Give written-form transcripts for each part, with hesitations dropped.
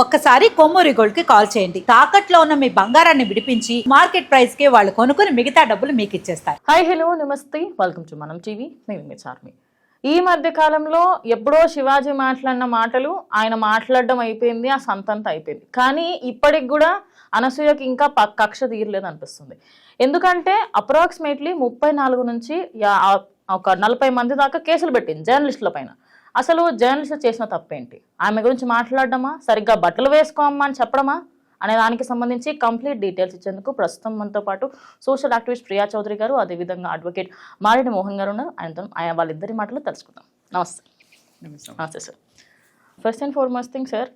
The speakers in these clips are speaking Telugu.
ఒక్కసారి కొమ్మూరి గోల్డ్ కి కాల్ చేయండి. తాకట్లో ఉన్న మీ బంగారాన్ని విడిపించి మార్కెట్ ప్రైస్ కి వాళ్ళు కొనుక్కుని మిగతా డబ్బులు మీకు ఇచ్చేస్తారు. హాయ్ హలో నమస్తే, వెల్కమ్ టు మనం టీవీ. నేను మీ చార్మి. ఈ మధ్య కాలంలో ఎప్పుడో శివాజీ మాట్లాడిన మాటలు ఆయన మాట్లాడడం అయిపోయింది, ఆ సంతంత అయిపోయింది. కానీ ఇప్పటికి కూడా అనసూయకి ఇంకా కక్ష తీరలేదు అనిపిస్తుంది. ఎందుకంటే అప్రాక్సిమేట్లీ 34 నుంచి ఒక 40 మంది దాకా కేసులు పెట్టింది జర్నలిస్టుల పైన. అసలు జర్నలిస్టులు చేసిన తప్పేంటి? ఆమె గురించి మాట్లాడడమా, సరిగ్గా బట్టలు వేసుకోమ్మా అని చెప్పడమా అనే దానికి సంబంధించి కంప్లీట్ డీటెయిల్స్ ఇచ్చేందుకు ప్రస్తుతం మనతో పాటు సోషల్ యాక్టివిస్ట్ ప్రియా చౌదరి గారు, అదేవిధంగా అడ్వకేట్ మారెడ్డి మోహన్ గారు ఉన్నారు. వాళ్ళిద్దరి మాటలు తెలుసుకుందాం. నమస్తే. నమస్తే sir. First and foremost thing sir,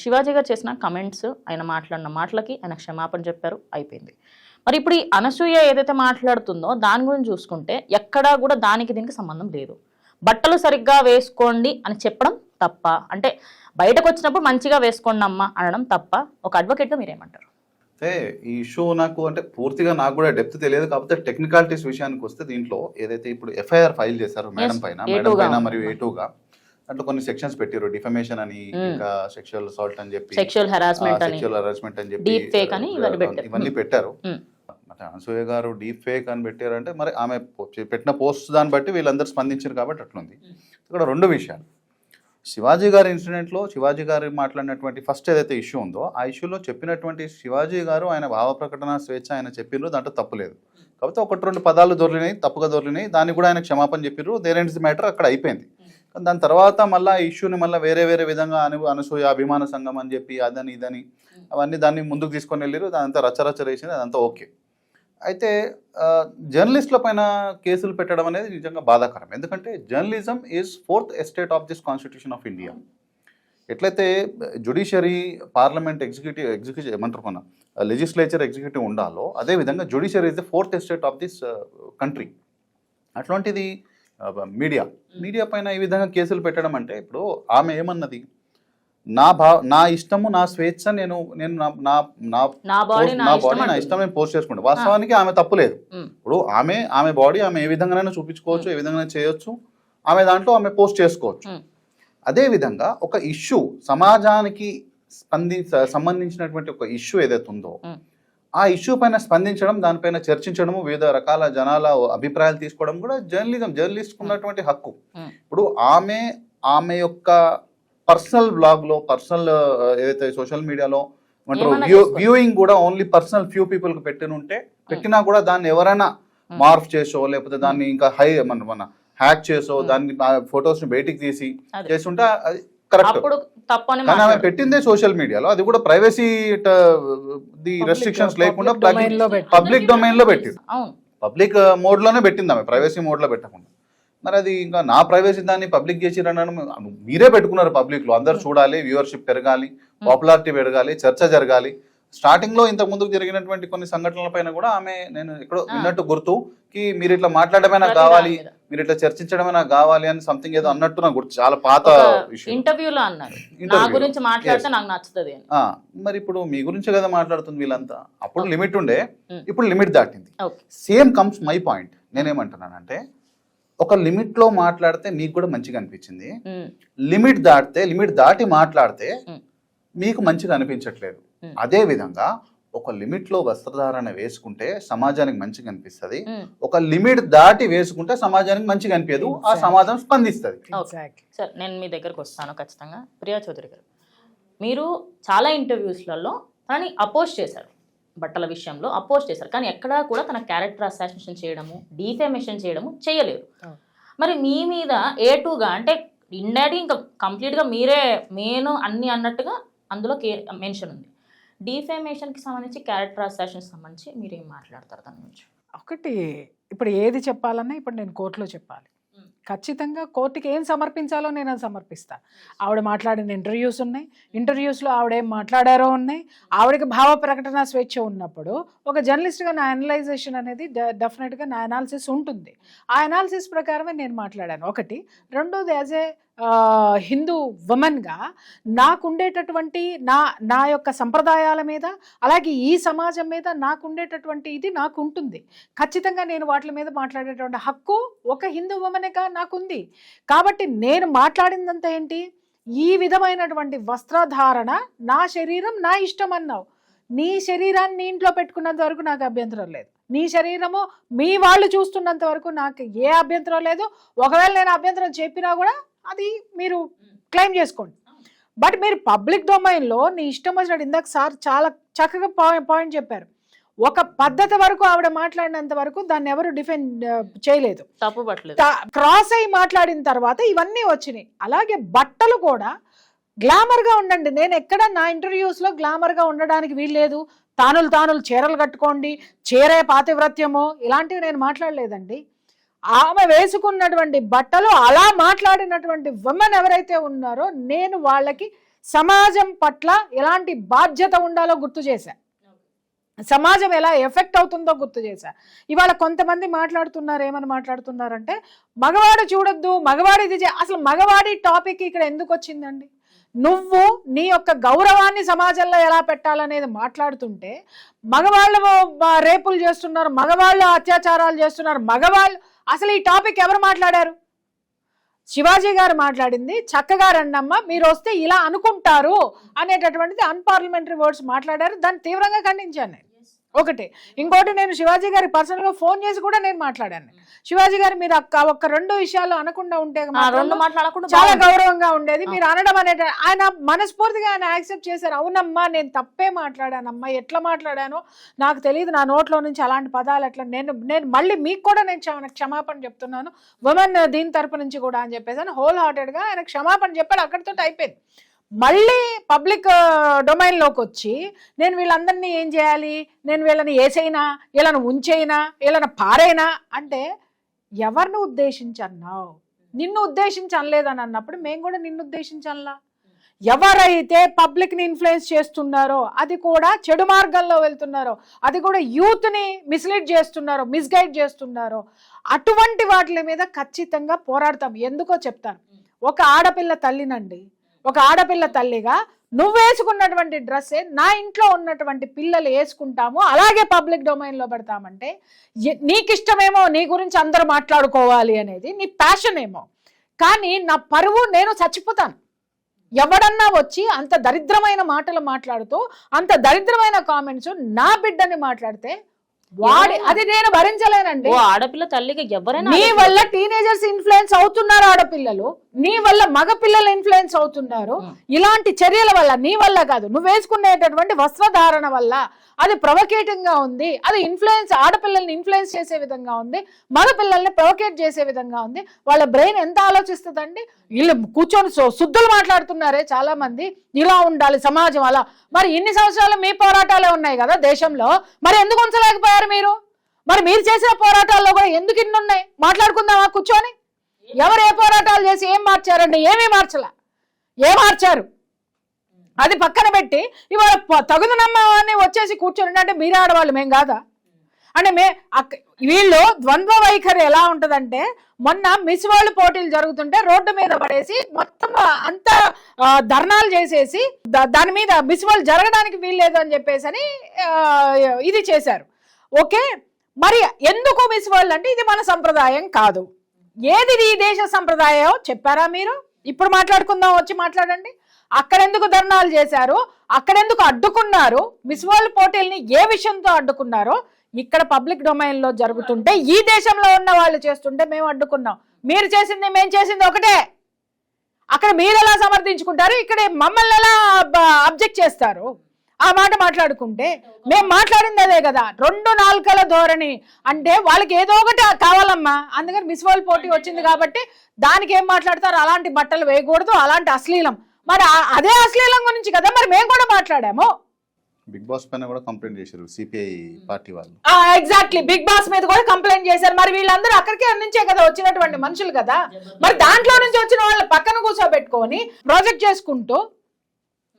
Shivaji గారు చేసిన కమెంట్స్, ఆయన మాట్లాడిన మాటలకి ఆయన క్షమాపణ చెప్పారు, అయిపోయింది. మరి ఇప్పుడు ఈ అనసూయ ఏదైతే మాట్లాడుతుందో దాని గురించి చూసుకుంటే ఎక్కడా కూడా దానికి దీనికి సంబంధం లేదు. బట్టలు సరిగ్గా వేసుకోండి అని చెప్పడం తప్ప, అంటే బయటకు వచ్చినప్పుడు మంచిగా వేసుకోండి అమ్మా అనడం తప్ప, ఒక అడ్వకేట్గా మీరేమంటారు? అంటే ఈ ఇష్యూ నాకు అంటే పూర్తిగా నాకు కూడా డెప్త్ తెలియదు. కాకపోతే టెక్నికాలిటీస్ విషయానికి వస్తే దీంట్లో ఏదైతే ఇప్పుడు ఎఫ్ఐఆర్ ఫైల్ చేశారు మేడం పైన మరియు A2గా, దాంట్లో కొన్ని సెక్షన్స్ పెట్టారు. డిఫమేషన్ అని, ఇంకా సెక్షువల్ అసాల్ట్ అని చెప్పి, సెక్షువల్ హెరాస్మెంట్ అని చెప్పి, డీప్ ఫేక్ అని ఇవన్నీ పెట్టారు. అనసూయ గారు డీప్ ఫేక్ అని పెట్టారంటే మరి ఆమె పెట్టిన పోస్ట్ దాన్ని బట్టి వీళ్ళందరూ స్పందించారు కాబట్టి అట్లుంది. ఇక్కడ రెండు విషయాలు. శివాజీ గారి ఇన్సిడెంట్లో శివాజీ గారు మాట్లాడినటువంటి ఫస్ట్ ఏదైతే ఇష్యూ ఉందో ఆ ఇష్యూలో చెప్పినటువంటి శివాజీ గారు ఆయన భావ ప్రకటన స్వేచ్ఛ ఆయన చెప్పిర్రు, దాంట్లో తప్పు లేదు. కాకపోతే 1-2 పదాలు దొరికినాయి, తప్పుగా దొరికినాయి, దాన్ని కూడా ఆయన క్షమాపణ చెప్పిర్రు. దేర్ ఎండ్స్ ది మ్యాటర్, అక్కడ అయిపోయింది. దాని తర్వాత మళ్ళీ ఈ ఇష్యూని మళ్ళీ వేరే విధంగా అనసూయ అభిమాన సంఘం అని చెప్పి అదని ఇదని అవన్నీ దాన్ని ముందుకు తీసుకొని వెళ్ళారు. దానంతా రచ్చరచ్చ వేసింది, అదంతా ఓకే. అయితే జర్నలిస్టుల పైన కేసులు పెట్టడం అనేది నిజంగా బాధాకరం. ఎందుకంటే journalism is 4th estate of this constitution of India. ఎట్లయితే జుడిషియరీ, పార్లమెంట్, ఎగ్జిక్యూటివ్ ఏమంటారు మన లెజిస్లేచర్, ఎగ్జిక్యూటివ్ ఉండాలో, అదేవిధంగా judiciary is the 4th estate of this country. అట్లాంటిది మీడియా పైన ఈ విధంగా కేసులు పెట్టడం అంటే, ఇప్పుడు ఆమె ఏమన్నది, నా ఇష్టము, నా స్వేచ్ఛ, నేను నా బాడీ నా ఇష్టం నేను పోస్ట్ చేసుకుంటాను. వాస్తవానికి ఆమె తప్పు లేదు. ఇప్పుడు ఆమె బాడీ ఆమె ఏ విధంగానైనా చూపించుకోవచ్చు, ఏ విధంగా చేయొచ్చు, ఆమె దాంట్లో ఆమె పోస్ట్ చేసుకోవచ్చు. అదే విధంగా ఒక ఇష్యూ, సమాజానికి సంబంధించినటువంటి ఒక ఇష్యూ ఏదైతే ఉందో ఆ ఇష్యూ పైన స్పందించడం, దానిపైన చర్చించడము, వివిధ రకాల జనాల అభిప్రాయాలు తీసుకోవడం కూడా జర్నలిస్ట్ ఉన్నటువంటి హక్కు. ఇప్పుడు ఆమె యొక్క పర్సనల్ బ్లాగ్లో, పర్సనల్ ఏదైతే సోషల్ మీడియాలో వ్యూయింగ్ కూడా ఓన్లీ పర్సనల్ ఫ్యూ పీపుల్కి పెట్టినా కూడా దాన్ని ఎవరైనా మార్ఫ్ చేసో, లేకపోతే దాన్ని ఇంకా మన హ్యాక్ చేసో, దాన్ని ఫొటోస్ ని బయటికి తీసి చేస్తుంటే అది కరెక్ట్. కానీ ఆమె పెట్టిందే సోషల్ మీడియాలో, అది కూడా ప్రైవసీ రెస్ట్రిక్షన్స్ లేకుండా పబ్లిక్ డొమైన్ లో పెట్టింది. పబ్లిక్ మోడ్ లోనే పెట్టింది ఆమె, ప్రైవసీ మోడ్ లో పెట్టకుండా. మరి అది ఇంకా నా ప్రైవసీ దాన్ని పబ్లిక్ చేసిరనడం, మీరే పెట్టుకున్నారు పబ్లిక్లో. అందరు చూడాలి, వ్యూవర్షిప్ పెరగాలి, పాపులారిటీ పెరగాలి, చర్చ జరగాలి. స్టార్టింగ్లో ఇంతకు ముందుకు జరిగినటువంటి కొన్ని సంఘటనల పైన కూడా నేను ఎక్కడో విన్నట్టు గుర్తు, కి మీరు ఇట్లా మాట్లాడమే నాకు కావాలి, మీరు ఇట్లా చర్చించడమే నాకు కావాలి అని సంథింగ్ ఏదో అన్నట్టు నాకు గుర్తు. చాలా పాత విషయం. ఇంటర్వ్యూలో అన్నారు, నా గురించి మాట్లాడితే నాకు నచ్చుతుంది. మరి ఇప్పుడు మీ గురించి కదా మాట్లాడుతుంది వీళ్ళంతా. అప్పుడు లిమిట్ ఉండే, ఇప్పుడు లిమిట్ దాటింది. Same comes my point. నేనేమంటున్నానంటే, ఒక లిమిట్ లో మాట్లాడితే మీకు కూడా మంచిగా అనిపించింది, లిమిట్ దాటి మాట్లాడితే మీకు మంచిగా అనిపించట్లేదు. అదే విధంగా ఒక లిమిట్ లో వస్త్రధారణ వేసుకుంటే సమాజానికి మంచిగా అనిపిస్తుంది, ఒక లిమిట్ దాటి వేసుకుంటే సమాజానికి మంచిగా అనిపించదు, ఆ సమాజం స్పందిస్తుంది. సార్, నేను మీ దగ్గరకు వస్తాను ఖచ్చితంగా. ప్రియా చౌదరి గారు, మీరు చాలా ఇంటర్వ్యూస్లలో తనని అపోజ్ చేశారు, బట్టల విషయంలో అపోజ్ చేశారు. కానీ ఎక్కడా కూడా తన క్యారెక్టర్ అసాసినేషన్ చేయడము, డీఫేమేషన్ చేయడము చేయలేదు. మరి మీ మీద A2గా, అంటే ఇండైరెక్ట్గా ఇంకా కంప్లీట్గా మీరే మెయిన్ అన్ని అన్నట్టుగా అందులో మెన్షన్ ఉంది. డీఫేమేషన్కి సంబంధించి, క్యారెక్టర్ అసాసినేషన్ సంబంధించి మీరు ఏం మాట్లాడతారు దాని గురించి? ఒకటి, ఇప్పుడు ఏది చెప్పాలన్నా ఇప్పుడు నేను కోర్టులో చెప్పాలి. ఖచ్చితంగా కోర్టుకి ఏం సమర్పించాలో నేను అది సమర్పిస్తా. ఆవిడ మాట్లాడిన ఇంటర్వ్యూస్ ఉన్నాయి, ఇంటర్వ్యూస్లో ఆవిడేం మాట్లాడారో ఉన్నాయి. ఆవిడకి భావ ప్రకటన స్వేచ్ఛ ఉన్నప్పుడు ఒక జర్నలిస్ట్గా నా అనలైజేషన్ అనేది డెఫినెట్గా నా అనాలిసిస్ ఉంటుంది. ఆ అనాలిసిస్ ప్రకారమే నేను మాట్లాడాను. ఒకటి. రెండోది, యాజ్ ఏ హిందూ ఉమెన్గా నాకుండేటటువంటి నా యొక్క సంప్రదాయాల మీద, అలాగే ఈ సమాజం మీద నాకుండేటటువంటి ఇది నాకు ఉంటుంది. ఖచ్చితంగా నేను వాటి మీద మాట్లాడేటువంటి హక్కు ఒక హిందూ ఉమెన్గా నాకుంది. కాబట్టి నేను మాట్లాడిందంతా ఏంటి, ఈ విధమైనటువంటి వస్త్రధారణ నా శరీరం నా ఇష్టం అన్నావు. నీ శరీరాన్ని నీ ఇంట్లో పెట్టుకున్నంత వరకు నాకు అభ్యంతరం లేదు. నీ శరీరము మీ వాళ్ళు చూస్తున్నంత వరకు నాకు ఏ అభ్యంతరం లేదు. ఒకవేళ నేను అభ్యంతరం చెప్పినా కూడా అది మీరు క్లెయిమ్ చేసుకోండి. బట్ మీరు పబ్లిక్ డొమైన్లో నీ ఇష్టం వచ్చినట్టు, ఇందాక సార్ చాలా చక్కగా పాయింట్ చెప్పారు. ఒక పద్ధతి వరకు ఆవిడ మాట్లాడినంత వరకు దాన్ని ఎవరు డిఫెండ్ చేయలేదు, తప్పు పట్టలేదు. క్రాస్ అయి మాట్లాడిన తర్వాత ఇవన్నీ వచ్చినాయి. అలాగే బట్టలు కూడా గ్లామర్గా ఉండండి. నేను ఎక్కడ నా ఇంటర్వ్యూస్లో గ్లామర్గా ఉండడానికి వీల్లేదు, తానులు చీరలు కట్టుకోండి, చీరే పాతివ్రత్యమో ఇలాంటివి నేను మాట్లాడలేదండి. ఆమె వేసుకున్నటువంటి బట్టలు అలా మాట్లాడినటువంటి విమెన్ ఎవరైతే ఉన్నారో నేను వాళ్ళకి సమాజం పట్ల ఎలాంటి బాధ్యత ఉండాలో గుర్తు చేశా, సమాజం ఎలా ఎఫెక్ట్ అవుతుందో గుర్తు చేశా. ఇవాళ కొంతమంది మాట్లాడుతున్నారు, ఏమని మాట్లాడుతున్నారంటే మగవాడు చూడొద్దు, మగవాడు ఇది అసలు మగవాడి టాపిక్ ఇక్కడ ఎందుకు వచ్చిందండి? నువ్వు నీ యొక్క గౌరవాన్ని సమాజంలో ఎలా పెట్టాలనేది మాట్లాడుతుంటే మగవాళ్ళు రేపులు చేస్తున్నారు, మగవాళ్ళు అత్యాచారాలు చేస్తున్నారు, మగవాళ్ళు అసలు ఈ టాపిక్ ఎవరు మాట్లాడారు? శివాజీ గారు మాట్లాడింది చక్కగా రండమ్మ, మీరు వస్తే ఇలా అనుకుంటారు అనేటటువంటిది అన్పార్లమెంటరీ వర్డ్స్ మాట్లాడారు. దాన్ని తీవ్రంగా ఖండించాను నేను. ఒకటి. ఇంకోటి, నేను శివాజీ గారి పర్సనల్గా ఫోన్ చేసి కూడా నేను మాట్లాడాను. శివాజీ గారు మీరు ఒక్క 2 విషయాలు అనకుండా ఉంటే చాలా గౌరవంగా ఉండేది. మీరు అనడం అనేది ఆయన మనస్ఫూర్తిగా ఆయన యాక్సెప్ట్ చేశారు. అవునమ్మా నేను తప్పే మాట్లాడానమ్మా, ఎట్లా మాట్లాడానో నాకు తెలియదు, నా నోట్లో నుంచి అలాంటి పదాలు ఎట్లా, నేను మళ్ళీ మీకు కూడా నేను క్షమాపణ చెప్తున్నాను ఉమెన్ దీని తరపు నుంచి కూడా అని చెప్పేసి హోల్ హార్టెడ్గా ఆయన క్షమాపణ చెప్పాడు. అక్కడితో అయిపోయింది. మళ్ళీ పబ్లిక్ డొమైన్లోకి వచ్చి నేను వీళ్ళందరినీ ఏం చేయాలి, నేను వీళ్ళని వేసైనా, వీళ్ళని ఉంచైనా, వీళ్ళని పారైనా అంటే ఎవరిని ఉద్దేశించి అన్నావు? నిన్ను ఉద్దేశించి అనలేదని అన్నప్పుడు మేము కూడా నిన్ను ఉద్దేశించల్లా. ఎవరైతే పబ్లిక్ని ఇన్ఫ్లుయెన్స్ చేస్తున్నారో, అది కూడా చెడు మార్గంలో వెళ్తున్నారో, అది కూడా యూత్ని మిస్లీడ్ చేస్తున్నారో, మిస్గైడ్ చేస్తున్నారో, అటువంటి వాటి మీద ఖచ్చితంగా పోరాడతాం. ఎందుకో చెప్తాను. ఒక ఆడపిల్ల తల్లినండి, ఒక ఆడపిల్ల తల్లిగా నువ్వు వేసుకున్నటువంటి డ్రెస్సే నా ఇంట్లో ఉన్నటువంటి పిల్లలు వేసుకుంటాము, అలాగే పబ్లిక్ డొమైన్లో పెడతామంటే నీకు ఇష్టమేమో, నీ గురించి అందరూ మాట్లాడుకోవాలి అనేది నీ ప్యాషన్ ఏమో, కానీ నా పరువు నేను చచ్చిపోతాను. ఎవడన్నా వచ్చి అంత దరిద్రమైన మాటలు మాట్లాడుతూ, అంత దరిద్రమైన కామెంట్స్ నా బిడ్డని మాట్లాడితే అది నేను భరించలేనండి. ఆడపిల్ల తల్లికి ఎవరైనా నీ వల్ల టీనేజర్స్ ఇన్ఫ్లుయెన్స్ అవుతున్నారు, ఆడపిల్లలు నీ వల్ల మగ పిల్లలు ఇన్ఫ్లుయెన్స్ అవుతున్నారు. ఇలాంటి చర్యల వల్ల, నీ వల్ల కాదు, నువ్వు వేసుకునేటటువంటి వస్త్రధారణ వల్ల అది ప్రొవకేటింగ్ గా ఉంది, అది ఇన్ఫ్లుయెన్స్, ఆడపిల్లల్ని ఇన్ఫ్లుయెన్స్ చేసే విధంగా ఉంది, మగ పిల్లల్ని ప్రొవకేట్ చేసే విధంగా ఉంది. వాళ్ళ బ్రెయిన్ ఎంత ఆలోచిస్తుందండి? వీళ్ళు కూర్చొని శుద్ధులు మాట్లాడుతున్నారే చాలా మంది, ఇలా ఉండాలి సమాజం అలా. మరి ఇన్ని సంవత్సరాలు మీ పోరాటాలే ఉన్నాయి కదా దేశంలో, మరి ఎందుకు ఉంచలేకపోయారు మీరు? మరి మీరు చేసిన పోరాటాల్లో కూడా ఎందుకు ఇన్ని ఉన్నాయి? మాట్లాడుకుందామా కూర్చొని? ఎవరు ఏ పోరాటాలు చేసి ఏం మార్చారండి? ఏమీ మార్చలా. ఏం మార్చారు అది పక్కన పెట్టి ఇవాళ తగుదనమ్మని వచ్చేసి కూర్చొని అంటే మీరే ఆడవాళ్ళు, మేం కాదా అంటే వీళ్ళు ద్వంద్వ వైఖరి ఎలా ఉంటుందంటే, మొన్న మిస్ వరల్డ్ పోటీలు జరుగుతుంటే రోడ్డు మీద పడేసి మొత్తం అంతా ధర్నాలు చేసేసి దాని మీద మిస్ వరల్డ్ జరగడానికి వీల్లేదు అని చెప్పేసి అని ఇది చేశారు. ఓకే, మరి ఎందుకు మిస్ వరల్డ్ అంటే ఇది మన సంప్రదాయం కాదు. ఏది ఈ దేశ సంప్రదాయం చెప్పారా మీరు? ఇప్పుడు మాట్లాడుకుందాం, వచ్చి మాట్లాడండి. అక్కడెందుకు ధర్నాలు చేశారు, అక్కడెందుకు అడ్డుకున్నారు, మిస్ వరల్డ్ పోటీల్ని ఏ విషయంతో అడ్డుకున్నారో ఇక్కడ పబ్లిక్ డొమైన్ లో జరుగుతుంటే, ఈ దేశంలో ఉన్న వాళ్ళు చేస్తుంటే మేము అడ్డుకున్నాం. మీరు చేసింది మేము చేసింది ఒకటే. అక్కడ మీరు ఎలా సమర్థించుకుంటారు, ఇక్కడ మమ్మల్ని ఎలా అబ్జెక్ట్ చేస్తారు? ఆ మాట మాట్లాడుకుంటే మేము మాట్లాడింది అదే కదా, 2 నాలుకల ధోరణి. అంటే వాళ్ళకి ఏదో ఒకటి కావాలమ్మా, అందుకని మిస్ వరల్డ్ పోటీ వచ్చింది కాబట్టి దానికి ఏం మాట్లాడతారు, అలాంటి బట్టలు వేయకూడదు, అలాంటి అశ్లీలం. మరి అదే అశ్లీలం గురించి కదా మరి మేము కూడా మాట్లాడాము. బిగ్ బాస్ పైన కూడా కంప్లైంట్ చేశారు సిపిఐ పార్టీ వాళ్ళు. ఎగ్జాక్ట్లీ, బిగ్ బాస్ మీద కూడా కంప్లైంట్ చేశారు. మరి వీళ్ళందరూ అక్కడికే నుంచే కదా వచ్చినటువంటి మనుషులు కదా, మరి దాంట్లో నుంచి వచ్చిన వాళ్ళ పక్కన కూర్చోబెట్టుకొని ప్రాజెక్ట్ చేసుకుంటూ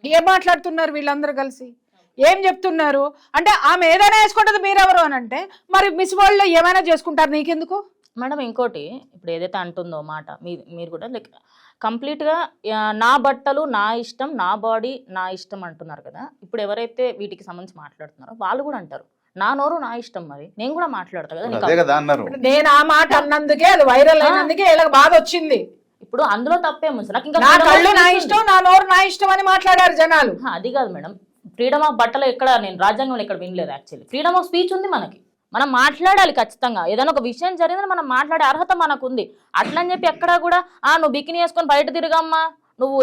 ఏం మాట్లాడుతున్నారు వీళ్ళందరూ కలిసి? ఏం చెప్తున్నారు అంటే ఆమె ఏదైనా వేసుకుంటుంది, మీరెవరు అని అంటే మరి మిస్ వరల్డ్ లో ఏమైనా చేసుకుంటారు, నీకెందుకు మేడం? ఇంకోటి, ఇప్పుడు ఏదైతే అంటుందో మాట మీరు కూడా లైక్ కంప్లీట్గా నా బట్టలు నా ఇష్టం, నా బాడీ నా ఇష్టం అంటున్నారు కదా. ఇప్పుడు ఎవరైతే వీటికి సంబంధించి మాట్లాడుతున్నారో వాళ్ళు కూడా అంటారు నా నోరు నా ఇష్టం, మరి నేను కూడా మాట్లాడతా కదా. నేను ఆ మాట అన్నందుకే అది వైరల్ అయినందుకే ఇలా బాధ వచ్చింది. ఇప్పుడు అందులో తప్పేమో సార్ నాకు ఇంకా నా freedom of కళ్ళు నా speech ఉంది. ఇష్టం, నా నోరు నా ఇష్టం అని మాట్లాడారు జనాలు. అది కాదు మేడం, ఫ్రీడమ్ ఆఫ్ బట్టలు ఎక్కడ నేను రాజ్యాంగంలో ఇక్కడ వినలేదు. యాక్చువల్లీ ఫ్రీడమ్ ఆఫ్ స్పీచ్ ఉంది మనకి, మనం మాట్లాడాలి ఖచ్చితంగా. ఏదైనా ఒక విషయం జరిగిందని మనం మాట్లాడే అర్హత మనకు ఉంది. అట్లని చెప్పి ఎక్కడా కూడా నువ్వు బికిని వేసుకొని బయట తిరగమ్మా, నువ్వు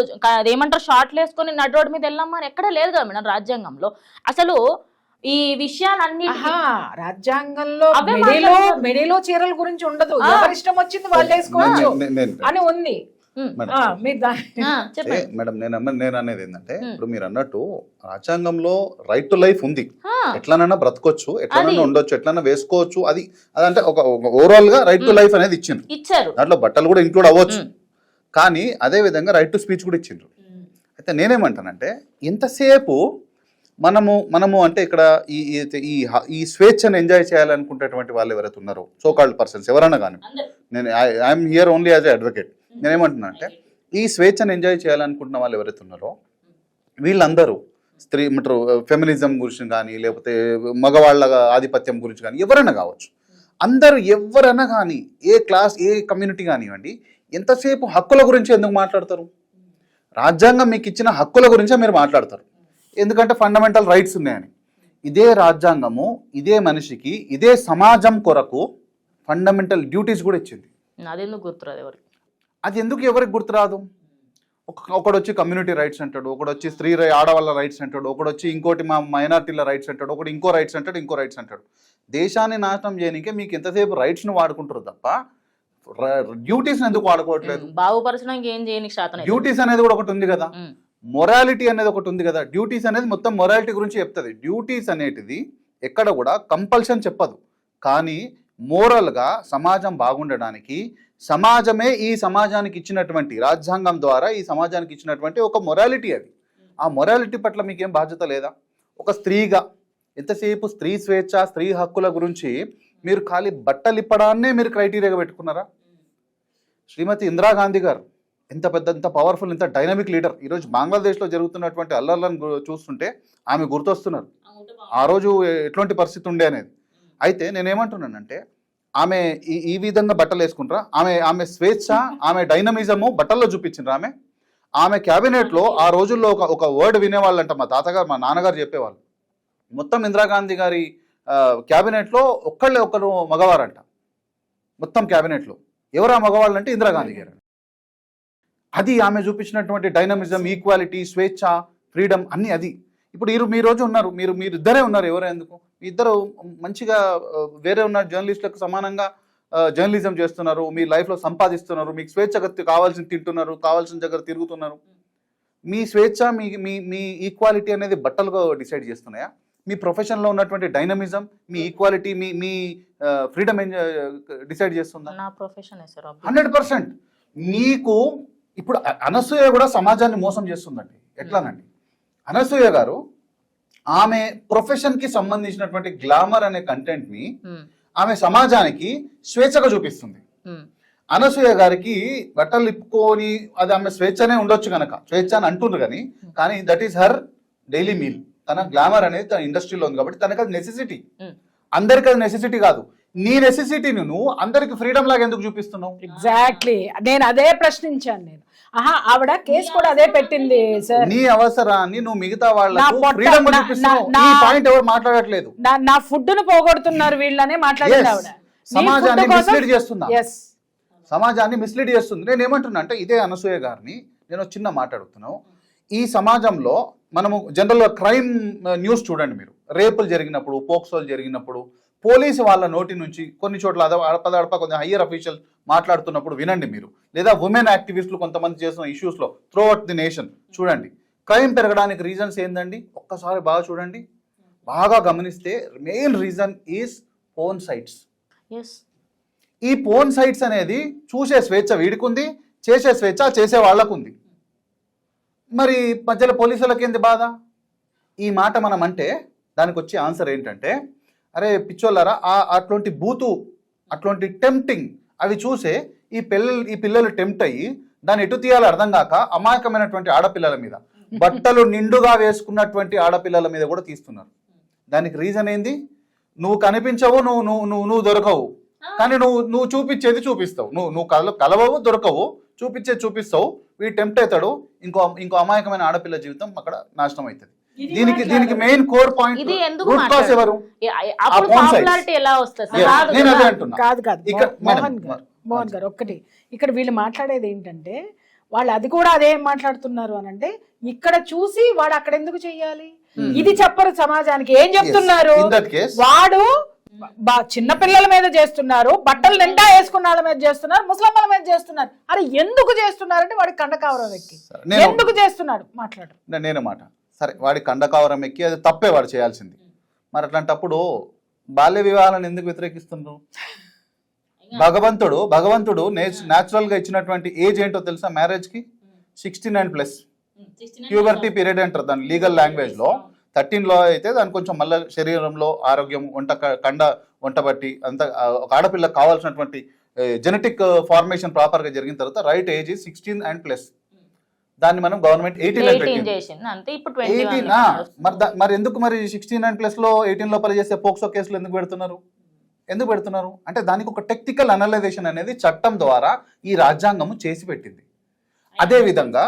ఏమంటారు షార్ట్లు వేసుకొని నడు రోడ్డు మీద వెళ్ళమ్మా అని ఎక్కడ లేదు కదా మేడం రాజ్యాంగంలో. అసలు ఈ విషయాలన్నీ రాజ్యాంగంలో అవే మెడలో మాట్లాడుతున్నారు. మెడలో చీరల గురించి ఉండదు, ఎవరి ఇష్టం వచ్చింది వాళ్ళు వేసుకోవచ్చు అని ఉంది. మీరు చెప్పండి మేడం నేను అనేది ఏంటంటే ఇప్పుడు మీరు అన్నట్టు రాజ్యాంగంలో రైట్ టు లైఫ్ ఉంది, ఎట్లనైనా బ్రతకొచ్చు, ఎట్లనైనా ఉండొచ్చు, ఎట్లైనా వేసుకోవచ్చు. అది అదంటే ఒక ఓవరాల్ గా రైట్ టు లైఫ్ అనేది ఇచ్చారు. దాంట్లో బట్టలు కూడా ఇంక్లూడ్ అవ్వచ్చు. కానీ అదే విధంగా రైట్ టు స్పీచ్ కూడా ఇచ్చిండ్రు. అయితే నేనేమంటానంటే ఎంతసేపు మనము అంటే ఇక్కడ ఈ స్వేచ్ఛను ఎంజాయ్ చేయాలనుకునేటువంటి వాళ్ళు ఎవరైతే ఉన్నారో సో కాల్డ్ పర్సన్స్ ఎవరైనా కానీ, నేను I'm here only as a advocate. నేనేమంటున్నా అంటే ఈ స్వేచ్ఛను ఎంజాయ్ చేయాలనుకుంటున్న వాళ్ళు ఎవరైతే ఉన్నారో వీళ్ళందరూ స్త్రీ ఫెమినిజం గురించి కానీ లేకపోతే మగవాళ్ళ ఆధిపత్యం గురించి కానీ ఎవరైనా కావచ్చు, అందరూ ఎవరైనా కానీ ఏ క్లాస్ ఏ కమ్యూనిటీ కానివ్వండి, ఎంతసేపు హక్కుల గురించి ఎందుకు మాట్లాడతారు? రాజ్యాంగం మీకు ఇచ్చిన హక్కుల గురించే మీరు మాట్లాడతారు, ఎందుకంటే ఫండమెంటల్ రైట్స్ ఉన్నాయని. ఇదే రాజ్యాంగము ఇదే మనిషికి ఇదే సమాజం కొరకు ఫండమెంటల్ డ్యూటీస్ కూడా ఇచ్చింది. అదెందుకు గుర్తురాదు ఎవరికి? అది ఎందుకు ఎవరికి గుర్తురాదు? ఒకడు వచ్చి కమ్యూనిటీ రైట్స్ అంటాడు, ఒకడు వచ్చి స్త్రీ ఆడవాళ్ళ రైట్స్ అంటాడు, ఒకడు వచ్చి ఇంకోటి మా మైనార్టీల రైట్స్ అంటాడు, ఒకటి ఇంకో రైట్స్ అంటాడు, ఇంకో రైట్స్ అంటాడు. దేశాన్ని నాశనం చేయడానికే మీకు ఎంతసేపు రైట్స్ను వాడుకుంటారు తప్ప డ్యూటీస్ ఎందుకు వాడుకోవట్లేదు? బాగుపరచడానికి ఏం చేయని శాతం డ్యూటీస్ అనేది కూడా ఒకటి ఉంది కదా, మొరాలిటీ అనేది ఒకటి ఉంది కదా. డ్యూటీస్ అనేది మొత్తం మొరాలిటీ గురించి చెప్తుంది. డ్యూటీస్ అనేటిది ఎక్కడ కూడా కంపల్షన్ చెప్పదు, కానీ మోరల్గా సమాజం బాగుండడానికి సమాజమే ఈ సమాజానికి ఇచ్చినటువంటి రాజ్యాంగం ద్వారా ఈ సమాజానికి ఇచ్చినటువంటి ఒక మొరాలిటీ అది. ఆ మొరాలిటీ పట్ల మీకేం బాధ్యత లేదా? ఒక స్త్రీగా ఎంతసేపు స్త్రీ స్వేచ్ఛ స్త్రీ హక్కుల గురించి మీరు ఖాళీ బట్టలు ఇప్పడాన్నే మీరు క్రైటీరియాగా పెట్టుకున్నారా? శ్రీమతి ఇందిరాగాంధీ గారు ఎంత పవర్ఫుల్, ఎంత డైనమిక్ లీడర్. ఈరోజు బంగ్లాదేశ్లో జరుగుతున్నటువంటి అల్లర్లను చూస్తుంటే ఆమె గుర్తొస్తున్నారు. ఆ రోజు ఎటువంటి పరిస్థితి ఉండే అనేది. అయితే నేనేమంటున్నానంటే ఆమె ఈ విధంగా బట్టలు వేసుకుంటారా? ఆమె స్వేచ్ఛ ఆమె డైనమిజము బట్టల్లో చూపించిండ్రా? ఆమె క్యాబినెట్లో ఆ రోజుల్లో ఒక వర్డ్ వినేవాళ్ళంట. మా తాతగారు మా నాన్నగారు చెప్పేవాళ్ళు, మొత్తం ఇందిరాగాంధీ గారి క్యాబినెట్లో ఒకరు మగవారంట. మొత్తం క్యాబినెట్లో ఎవరా మగవాళ్ళు అంటే ఇందిరాగాంధీ గారు. అది ఆమె చూపించినటువంటి డైనమిజం, ఈక్వాలిటీ, స్వేచ్ఛ, ఫ్రీడమ్ అన్నీ అది. ఇప్పుడు మీ రోజు ఉన్నారు, మీరు ఇద్దరే ఉన్నారు. ఎవరే ఎందుకు? మీ ఇద్దరు మంచిగా వేరే ఉన్న జర్నలిస్టులకు సమానంగా జర్నలిజం చేస్తున్నారు, మీ లైఫ్లో సంపాదిస్తున్నారు, మీకు స్వేచ్ఛగా కావాల్సింది తింటున్నారు, కావాల్సిన దగ్గర తిరుగుతున్నారు. మీ స్వేచ్ఛ మీ ఈక్వాలిటీ అనేది బట్టలుగా డిసైడ్ చేస్తున్నాయా? మీ ప్రొఫెషన్లో ఉన్నటువంటి డైనమిజం, మీ ఈక్వాలిటీ, మీ ఫ్రీడమ్ డిసైడ్ చేస్తుందా? నా ప్రొఫెషన్ 100%. మీకు ఇప్పుడు అనసూయ కూడా సమాజాన్ని మోసం చేస్తుందండి. ఎట్లానండి? అనసూయ గారు ఆమె ప్రొఫెషన్కి సంబంధించినటువంటి గ్లామర్ అనే కంటెంట్ని ఆమె సమాజానికి స్వేచ్ఛగా చూపిస్తుంది. అనసూయ గారికి బట్టలు ఇప్పుకొని అది ఆమె స్వేచ్ఛనే ఉండొచ్చు కనుక స్వేచ్ఛ అని అంటున్నారు, కానీ that is her daily meal. తన గ్లామర్ అనేది తన ఇండస్ట్రీలో ఉంది కాబట్టి తనకు అది నెసెసిటీ. అందరికి అది నెసెసిటీ కాదు. నీ నెసెసిటీని నువ్వు అందరికి ఫ్రీడమ్ లాగా ఎందుకు చూపిస్తున్నావు? ఎగ్జాక్ట్లీ నేను అదే ప్రశ్నించాను. ఆవిడ కేసు కూడా అదే పెట్టింది సార్. నీ అవసరాన్ని నువ్వు మిగతా వాళ్ళకు ఫ్రీడమ్ చూపిస్తున్నావు. ఈ పాయింట్ ఎవరు మాట్లాడట్లేదు. నా ఫుడ్ ను పోగొడుతున్నారు వీళ్ళనే మాట్లాడింది ఆవిడ. సమాజాన్ని మిస్లీడ్ చేస్తుందా? సమాజాన్ని మిస్లీడ్ చేస్తుంది. నేను ఏమంటున్నా అంటే ఇదే అనసూయ గారిని నేను చిన్న మాట్లాడుతున్నాను. ఈ సమాజంలో మనము జనరల్గా క్రైమ్ న్యూస్ చూడండి మీరు. రేపులు జరిగినప్పుడు, పోక్సోలు జరిగినప్పుడు పోలీసు వాళ్ళ నోటి నుంచి కొన్ని చోట్ల అడప కొంచెం హయ్యర్ అఫీషియల్ మాట్లాడుతున్నప్పుడు వినండి మీరు. లేదా ఉమెన్ యాక్టివిస్టులు కొంతమంది చేసిన ఇష్యూస్లో త్రూ అవుట్ ది నేషన్ చూడండి. క్రైమ్ పెరగడానికి రీజన్స్ ఏందండి? ఒక్కసారి బాగా చూడండి, బాగా గమనిస్తే main reason is porn sites. ఈ పోర్న్ సైట్స్ అనేది చూసే స్వేచ్ఛ వీడికుంది, చేసే స్వేచ్ఛ చేసే వాళ్ళకుంది. మరి మధ్యలో పోలీసులకి ఏంది బాధ? ఈ మాట మనం అంటే దానికి వచ్చే ఆన్సర్ ఏంటంటే, అరే పిచ్చోళ్ళారా, అట్లాంటి బూతు అట్లాంటి టెంప్టింగ్ అవి చూసే ఈ పిల్లలు టెంప్ట్ అయ్యి దాన్ని ఎటు తీయాలో అర్థం కాక అమాయకమైనటువంటి ఆడపిల్లల మీద, బట్టలు నిండుగా వేసుకున్నటువంటి ఆడపిల్లల మీద కూడా తీస్తున్నారు. దానికి రీజన్ ఏంది? నువ్వు కనిపించవు, నువ్వు దొరకవు, కానీ నువ్వు చూపించేది చూపిస్తావు, నువ్వు కలవవు దొరకవు, చూపించేది చూపిస్తావు, వీడు టెంప్ట్ అవుతాడు, ఇంకో అమాయకమైన ఆడపిల్ల జీవితం అక్కడ నాశనం అవుతుంది. దీనికి మెయిన్ కోర్ పాయింట్ ఇది ఎందుకు రూట్ కాజ్ ఎవరు? అప్పుడు పాపులారిటీ ఎలా వస్తుంది? నేను అదే అంటున్నా. కాదు ఇక్కడ మోహన్ గారు ఒక్కటి, ఇక్కడ వీళ్ళు మాట్లాడేది ఏంటంటే వాళ్ళు అది కూడా అదే మాట్లాడుతున్నారు అని అంటే, ఇక్కడ చూసి వాడు అక్కడ ఎందుకు చెయ్యాలి, ఇది చెప్పరు సమాజానికి. ఏం చెప్తున్నారు, వాడు చిన్న పిల్లల మీద చేస్తున్నారు, బట్టలు నిండా వేసుకున్న వాళ్ళ మీద చేస్తున్నారు, ముసలమ్మల మీద చేస్తున్నారు. అరే ఎందుకు చేస్తున్నారంటే వాడికి కండకావరం ఎక్కి ఎందుకు చేస్తున్నాడు మాట్లాడు. నేను మాట సరే, వాడి కండకావరం ఎక్కి అది తప్పే వాడు చేయాల్సింది. మరి అట్లాంటప్పుడు బాల్య వివాహాలను ఎందుకు వ్యతిరేకిస్తున్నారు? భగవంతుడు న్యాచురల్ గా ఇచ్చినటువంటి ఏజ్ ఏంటో తెలుసా మ్యారేజ్ కి? 69+. ప్యూబర్టీ పీరియడ్ అంటారు దాని లీగల్ లాంగ్వేజ్ లో. 13 అయితే దాని కొంచెం మళ్ళీ శరీరంలో ఆరోగ్యం వంట బట్టి అంత ఒక ఆడపిల్లకి కావాల్సినటువంటి జెనెటిక్ ఫార్మేషన్ ప్రాపర్ గా జరిగిన తర్వాత రైట్ ఏజ్ 16+. దాన్ని మనం గవర్నమెంట్ 18 మరి ఎందుకు మరి 16+, 18 లోపల చేసే పోక్సో కేసులు ఎందుకు పెడుతున్నారు అంటే దానికి ఒక టెక్నికల్ అనలైజేషన్ అనేది చట్టం ద్వారా ఈ రాజ్యాంగము చేసి పెట్టింది. అదే విధంగా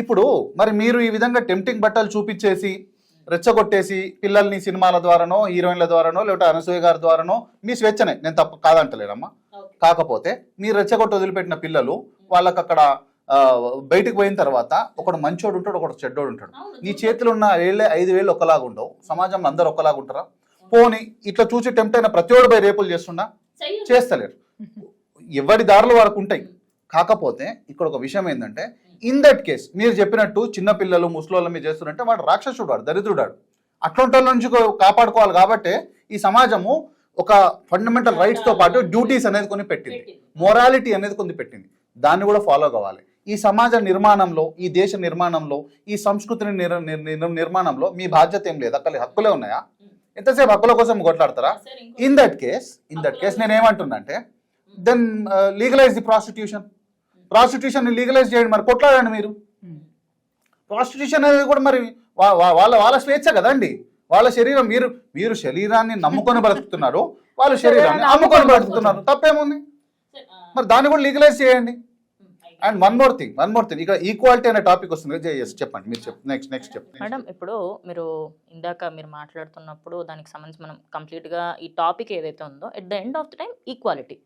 ఇప్పుడు మరి మీరు ఈ విధంగా టెంప్టింగ్ బట్టలు చూపించేసి రెచ్చగొట్టేసి పిల్లల్ని సినిమాల ద్వారానో హీరోయిన్ల ద్వారానో లేకపోతే అనసూయ గారి ద్వారానో, మీ స్వేచ్ఛనే, నేను తప్పు కాదంటలేనమ్మా. కాకపోతే మీరు రెచ్చగొట్టి వదిలిపెట్టిన పిల్లలు వాళ్ళకి అక్కడ బయటకు పోయిన తర్వాత ఒకడు మంచోడు ఉంటాడు, ఒకడు చెడ్డోడు ఉంటాడు. నీ చేతిలో ఉన్న 5,000 ఒకలాగా ఉండవు, సమాజంలో అందరు ఒకలాగా ఉంటారా? పోనీ ఇట్లా చూసి టెంప్ట్ అయిన ప్రతివాడు పోయి రేపులు చేస్తలేరు, ఎవరి దారులు వారికి ఉంటాయి. కాకపోతే ఇక్కడ ఒక విషయం ఏంటంటే, ఇన్ దట్ కేస్ మీరు చెప్పినట్టు చిన్న పిల్లలు ముసలోళ్ళ మీద చేస్తున్నట్టే వాడు రాక్షసుడు, వాడు దరిద్రుడాడు. అట్లాంటి వాళ్ళ నుంచి కాపాడుకోవాలి. కాబట్టి ఈ సమాజము ఒక ఫండమెంటల్ రైట్స్ తో పాటు డ్యూటీస్ అనేది కొన్ని పెట్టింది, మొరాలిటీ అనేది కొన్ని పెట్టింది, దాన్ని కూడా ఫాలో కావాలి. ఈ సమాజ నిర్మాణంలో, ఈ దేశ నిర్మాణంలో, ఈ సంస్కృతిని నిర్మాణంలో మీ బాధ్యత ఏం లేదు? అక్కడ హక్కులే ఉన్నాయా? ఎంతసేపు హక్కుల కోసం కొట్లాడతారా? ఇన్ దట్ కేస్ నేను ఏమంటున్నా అంటే, then legalize the prostitution legalize చేయండి, మరి కొట్లాడండి మీరు. ప్రాస్టిట్యూషన్ అనేది కూడా మరి వాళ్ళ స్వేచ్ఛ కదండి, వాళ్ళ శరీరం. మీరు శరీరాన్ని నమ్ముకొని బ్రతుకుతున్నారు, వాళ్ళు శరీరాన్ని అమ్ముకొని బ్రతుకుతున్నారు, తప్పేముంది? మరి దాన్ని కూడా లీగలైజ్ చేయండి. అండ్ వన్ మోర్ థింగ్ ఇక్కడ ఈక్వాలిటీ అనే టాపిక్ వస్తుంది. చెప్పండి మీరు, నెక్స్ట్ చెప్పండి మేడం. ఇప్పుడు మీరు ఇందాక మీరు మాట్లాడుతున్నప్పుడు దానికి సంబంధించి మనం కంప్లీట్గా ఈ టాపిక్ ఏదైతే ఉందో, at the end of the time equality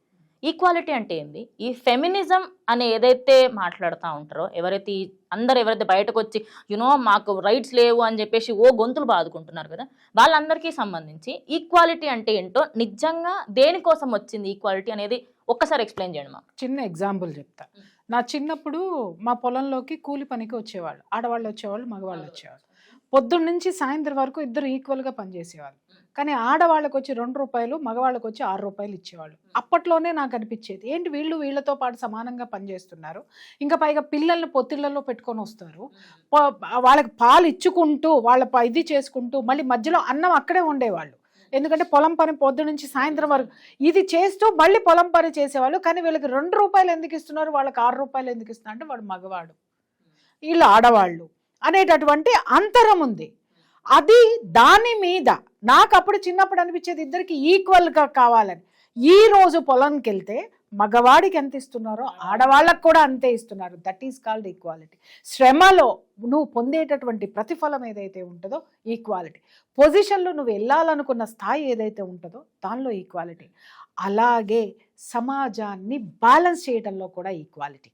అంటే ఏంది? ఈ ఫెమినిజం అని ఏదైతే మాట్లాడుతూ ఉంటారో, ఎవరైతే బయటకు వచ్చి మాకు రైట్స్ లేవు అని చెప్పేసి గొంతులు బాదుకుంటున్నారు కదా, వాళ్ళందరికీ సంబంధించి ఈక్వాలిటీ అంటే ఏంటో, నిజంగా దేనికోసం వచ్చింది ఈక్వాలిటీ అనేది ఒక్కసారి ఎక్స్ప్లెయిన్ చేయండి మాకు. చిన్న ఎగ్జాంపుల్ చెప్తా. నా చిన్నప్పుడు మా పొలంలోకి కూలి పనికి వచ్చేవాళ్ళు, ఆడవాళ్ళు వచ్చేవాళ్ళు, మగవాళ్ళు వచ్చేవాళ్ళు. పొద్దున్న నుంచి సాయంత్రం వరకు ఇద్దరు ఈక్వల్గా పనిచేసేవాళ్ళు. కానీ ఆడవాళ్ళకి వచ్చి 2 రూపాయలు, మగవాళ్ళకి వచ్చి 6 రూపాయలు ఇచ్చేవాళ్ళు. అప్పట్లోనే నాకు అనిపించేది, ఏంటి వీళ్ళతో పాటు సమానంగా పనిచేస్తున్నారు, ఇంకా పైగా పిల్లల్ని పొత్తిళ్లలో పెట్టుకొని వస్తారు, వాళ్ళకి పాలు ఇచ్చుకుంటూ వాళ్ళ ఇది చేసుకుంటూ మళ్ళీ మధ్యలో అన్నం అక్కడే ఉండేవాళ్ళు. ఎందుకంటే పొలం పని పొద్దు నుంచి సాయంత్రం వరకు ఇది చేస్తూ మళ్ళీ పొలం పని చేసేవాళ్ళు. కానీ వీళ్ళకి 2 రూపాయలు ఎందుకు ఇస్తున్నారు, వాళ్ళకి 6 రూపాయలు ఎందుకు ఇస్తున్నారు అంటే వాడు మగవాడు, వీళ్ళు ఆడవాళ్ళు అనేటటువంటి అంతరం ఉంది. అది దాని మీద నాకు అప్పుడు చిన్నప్పుడు అనిపించేది, ఇద్దరికి ఈక్వల్గా కావాలని. ఈ రోజు పొలంకి వెళ్తే మగవాడికి ఎంత ఇస్తున్నారో ఆడవాళ్ళకు కూడా అంతే ఇస్తున్నారు. That is called equality. శ్రమలో నువ్వు పొందేటటువంటి ప్రతిఫలం ఏదైతే ఉంటుందో ఈక్వాలిటీ. పొజిషన్లో నువ్వు వెళ్ళాలనుకున్న స్థాయి ఏదైతే ఉంటుందో దానిలో ఈక్వాలిటీ. అలాగే సమాజాన్ని బ్యాలెన్స్ చేయడంలో కూడా ఈక్వాలిటీ.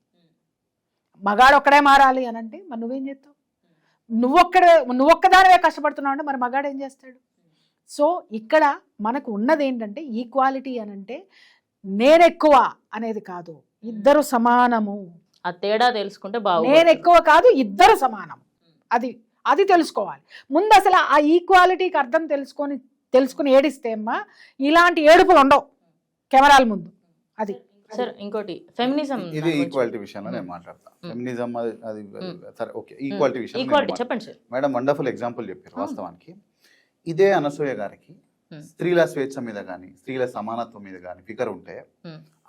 మగాడు ఒక్కడే మారాలి అని అంటే మరి నువ్వేం చేస్తావు? నువ్వొక్కదానివే కష్టపడుతున్నావు అంటే మరి మగాడు ఏం చేస్తాడు? సో ఇక్కడ మనకు ఉన్నది ఏంటంటే ఈక్వాలిటీ అని అంటే నేనెక్కువ అనేది కాదు, ఇద్దరు సమానము. ఆ తేడా తెలుసుకుంటే బాగుంది. నేను ఎక్కువ కాదు, ఇద్దరు సమానం. అది తెలుసుకోవాలి ముందు. అసలు ఆ ఈక్వాలిటీకి అర్థం తెలుసుకుని ఏడిస్తే అమ్మా ఇలాంటి ఏడుపులు ఉండవు కెమెరాల ముందు. అది సార్. ఇంకోటి ఫెమినిజం, ఇది ఈక్వాలిటీ విషయంలో నేను మాట్లాడతా. ఫెమినిజం అది సరే, ఓకే. ఈక్వాలిటీ విషయం చెప్పండి సార్. మేడం వండర్ఫుల్ ఎగ్జాంపుల్ చెప్పారు. వాస్తవానికి ఇదే అనసూయ గారికి స్త్రీల స్వేచ్ఛ మీద కానీ స్త్రీల సమానత్వం మీద కానీ ఫికర్ ఉంటే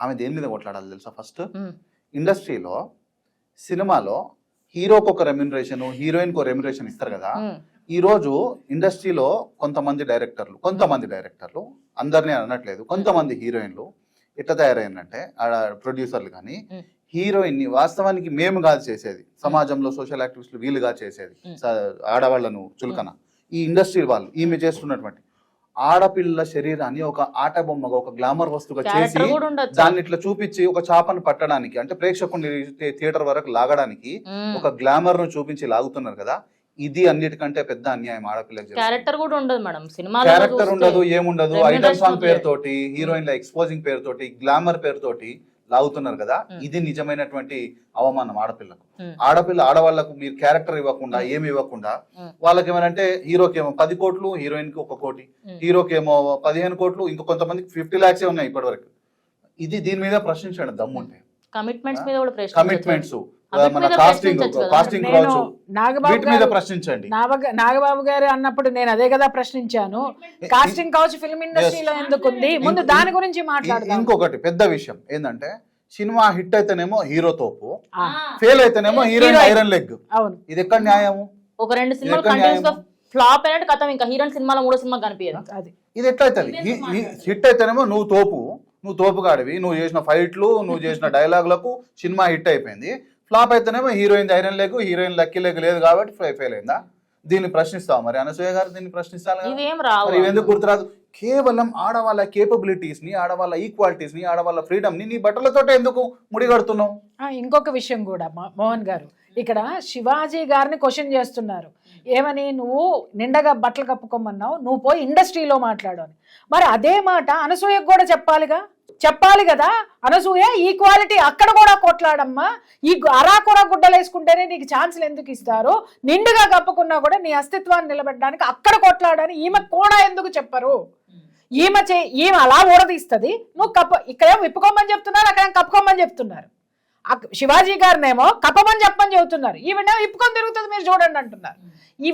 ఆమె దేని మీద కొట్లాడాలి తెలుసా? ఫస్ట్ ఇండస్ట్రీలో సినిమాలో హీరోకి ఒక రెమ్యునరేషన్, హీరోయిన్కి ఒక రెమ్యునరేషన్ ఇస్తారు కదా. ఈ రోజు ఇండస్ట్రీలో కొంతమంది డైరెక్టర్లు అందరినీ అనట్లేదు, కొంతమంది హీరోయిన్లు ఎట్లా తయారైందంటే ఆడ ప్రొడ్యూసర్లు కానీ హీరోయిన్ ని వాస్తవానికి మేము కాదు చేసేది, సమాజంలో సోషల్ యాక్టివిస్టులు వీళ్ళు కాదు చేసేది, ఆడవాళ్లను చులకన ఈ ఇండస్ట్రీ వాళ్ళు ఈమె చేస్తున్నటువంటి ఆడపిల్ల శరీరాన్ని ఒక ఆట బొమ్మగా ఒక గ్లామర్ వస్తువుగా చేసి దాన్ని ఇట్లా చూపించి ఒక చాపను పట్టడానికి అంటే ప్రేక్షకుని థియేటర్ వరకు లాగడానికి ఒక గ్లామర్ ను చూపించి లాగుతున్నారు కదా. ఇది అన్నిటికంటే పెద్ద అన్యాయం ఆడపిల్లకి. క్యారెక్టర్ కూడా ఉండదు మేడం, సినిమా క్యారెక్టర్ ఉండదు, ఏముండదు, ఐటమ్ సాంగ్ పేరుతోటి హీరోయిన్ల ఎక్స్పోజింగ్ పేరుతోటి గ్లామర్ పేరుతోటి లాగుతున్నారు కదా. ఇది నిజమైనటువంటి అవమానం ఆడపిల్లకు. ఆడవాళ్లకు మీరు క్యారెక్టర్ ఇవ్వకుండా ఏమి ఇవ్వకుండా వాళ్ళకి ఏమనంటే హీరోకి ఏమో 10 కోట్లు, హీరోయిన్ కి 1 కోటి, హీరోకి ఏమో 15 కోట్లు, ఇంకో కొంతమందికి 50 lakhs ఉన్నాయి ఇప్పటి వరకు. ఇది దీని మీద ప్రశ్నించండి దమ్ముంటే. కమిట్మెంట్స్ మీద కూడా కమిట్మెంట్స్ మన కాస్టింగ్ కావచ్చు వీటి మీద ప్రశ్నించండి. నాగబాబు గారు అన్నప్పుడు నేను అదే కదా ప్రశ్నించాను, కాస్టింగ్ కావచ్చు ఫిల్మ్ ఇండస్ట్రీలో ఎందుకు ఉంది, ముందు దాని గురించి మాట్లాడదాం. ఇంకొకటి పెద్ద విషయం ఏంటంటే సినిమా హిట్ అయితేనేమో హీరో తోపు, ఫెయిల్ అయితేనేమో హీరోయిన్ ఐరన్ లెగ్. అవును, ఇది ఎక్కడ న్యాయము? ఒక 2 సినిమాలు కంటిన్యూస్ గా ఫ్లాప్ అయినట్టు కథ, ఇంకా హీరోయిన్ సినిమాలో 3వ సినిమా కనిపించదు. అది ఇది ఎట్లా అవుతుంది? హిట్ అయితేనేమో నువ్వు తోపుగాడివి, నువ్వు చేసిన ఫైట్లు, నువ్వు చేసిన డైలాగులకు సినిమా హిట్ అయిపోయింది. ఫ్లాప్ అయితేనేమో heroine iron leg, heroine lucky leg లేదు కాబట్టి ఫెయిల్ అయిందా? దీన్ని ప్రశ్నిస్తావు మరి అనసూయ గారు, దీన్ని ప్రశ్నిస్తాను ఎందుకు గుర్తురాదు? కేవలం ఆడవాళ్ళ కేపబిలిటీస్ ని, ఆడవాళ్ళ ఈక్వాలిటీస్ ని, ఆడవాళ్ళ ఫ్రీడమ్ ని నీ బట్టలతోటే ఎందుకు ముడిగడుతున్నావు? ఇంకొక విషయం కూడా మోహన్ గారు, ఇక్కడ శివాజీ గారిని క్వశ్చన్ చేస్తున్నారు. ఏమని, నువ్వు నిండగా బట్టలు కప్పుకోమన్నావు, నువ్వు పోయి ఇండస్ట్రీలో మాట్లాడు అని. మరి అదే మాట అనసూయకు కూడా చెప్పాలి కదా. అనసూయ ఈక్వాలిటీ అక్కడ కూడా కొట్లాడమ్మా, ఈ అరాకొర గుడ్డలు వేసుకుంటేనే నీకు ఛాన్సులు ఎందుకు ఇస్తారు, నిండుగా కప్పుకున్నా కూడా నీ అస్తిత్వాన్ని నిలబెట్టడానికి అక్కడ కొట్లాడని ఈమె కూడా ఎందుకు చెప్పరు? ఈమె అలా ఊరదీస్తుంది, నువ్వు ఇక్కడేమో విప్పుకోమని చెప్తున్నారు, అక్కడేమో కప్పుకోమని చెప్తున్నారు. శివాజీ గారినేమో కప్పమని చెప్పని చెబుతున్నారు, ఈవిడేమో ఇప్పుకొని తిరుగుతుంది మీరు చూడండి అంటున్నారు.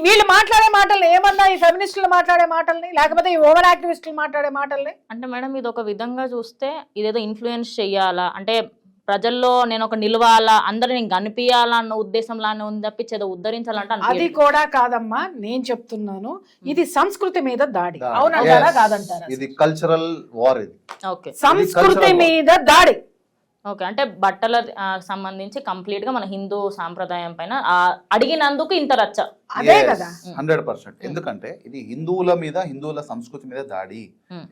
వీళ్ళు మాట్లాడే మాటల్ని ఏమన్నా ఈ ఫెమినిస్టులు మాట్లాడే మాటల్ని, లేకపోతే ఈ ఓవర్ యాక్టివిస్టులు మాట్లాడే మాటల్ని అంటే మేడం ఇది ఒక విధంగా చూస్తే ఇదేదో ఇన్ఫ్లుయెన్స్ చెయ్యాలా అంటే ప్రజల్లో నేను ఒక నిలవాలా, అందరు నేను కనిపించాలా అన్న ఉద్దేశంలానే ఉంది తప్పించి ఏదో ఉద్ధరించాలంటే అది కూడా కాదమ్మా. నేను చెప్తున్నాను ఇది సంస్కృతి మీద దాడి. అవునంటారా కాదంటారా? ఇది కల్చరల్ వార్. ఇది ఓకే, సంస్కృతి మీద దాడి. ఓకే, అంటే బట్టల సంబంధించి కంప్లీట్ గా మన హిందూ సాంప్రదాయం పైన అడిగినందుకు ఇంత రచ్చ. అదే కదా 100%. ఎందుకంటే ఇది హిందువుల మీద, హిందువుల సంస్కృతి మీద దాడి.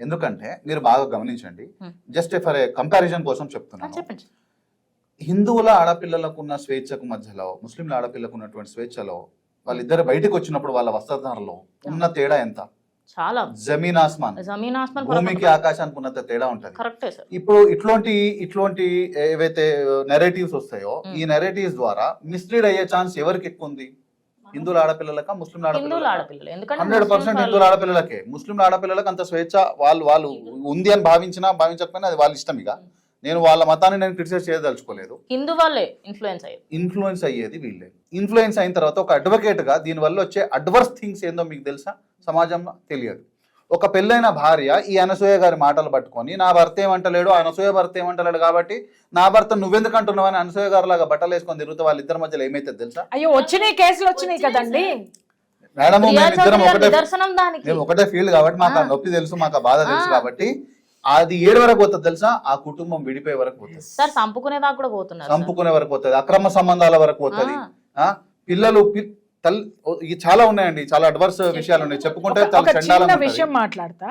ఎందుకంటే మీరు బాగా గమనించండి, జస్ట్ ఫర్ ఏ కంపారిజన్ కోసం చెప్తున్నాను. చెప్పండి. హిందువుల ఆడపిల్లలకు ఉన్న స్వేచ్ఛకు మధ్యలో ముస్లింల ఆడపిల్లకు ఉన్నటువంటి స్వేచ్ఛలో వాళ్ళిద్దరు బయటకు వచ్చినప్పుడు వాళ్ళ వస్త్రధారణలో ఉన్న తేడా ఎంత? చాలా జమీన్ ఆస్మాన్, భూమికి ఆకాశానికి ఉన్నంత తేడా ఉంటది. ఇప్పుడు ఇట్లాంటి ఏవైతే నెరేటివ్స్ వస్తాయో ఈ నెరేటివ్స్ ద్వారా మిస్లీడ్ అయ్యే ఛాన్స్ ఎవరికి ఎక్కువ ఉంది? హిందువుల ఆడపిల్లలక, ముస్లిం ఆడపిల్లలకి? 100% హిందువుల ఆడపిల్లలకే. ముస్లిం ఆడపిల్లలకు అంత స్వేచ్ఛ వాళ్ళు ఉంది అని భావించకపోయినా అది వాళ్ళ ఇష్టం. ఇక నేను వాళ్ళ మతాన్ని నేను క్రిటిసైజ్ చేయదలుచుకోలేదు. హిందూ వాళ్ళే ఇన్ఫ్లుయెన్స్ అయ్యేది వీళ్ళే. ఇన్ఫ్లుయెన్స్ అయిన తర్వాత ఒక అడ్వకేట్ గా దీని వల్ల వచ్చే అడ్వర్స్ థింగ్స్ ఏందో మీకు తెలుసా? సమాజంలో తెలియదు. ఒక పెళ్ళైన భార్య ఈ అనసూయ గారి మాటలు పట్టుకొని నా భర్త ఏమంటలేడు, అనసూయ భర్త ఏమంటలేడు కాబట్టి నా భర్త నువ్వెందుకు అంటున్నావు అని అనసూయ గారు లాగా బట్టలు వేసుకొని తిరుగుతూ వాళ్ళిద్దరి మధ్యలో ఏమైతే తెలుసా? అయ్యో వచ్చినాయి, కేసులు వచ్చినాయి కదండి మేడం. మేము ఒకటే ఫీల్డ్ కాబట్టి మాకు ఆ నొప్పి తెలుసు, మాకు ఆ బాధ తెలుసు కాబట్టి అది ఏడు వరకు పోతుంది తెలుసా? ఆ కుటుంబం విడిపోయే వరకు పోతుంది, చంపుకునే వరకు పోతుంది, అక్రమ సంబంధాల వరకు పోతుంది. పిల్లలు చాలా ఉన్నాయండి, చాలా అడ్వర్స్ విషయాలు ఉన్నాయి, చెప్పుకుంటే చిన్న విషయం మాట్లాడతా.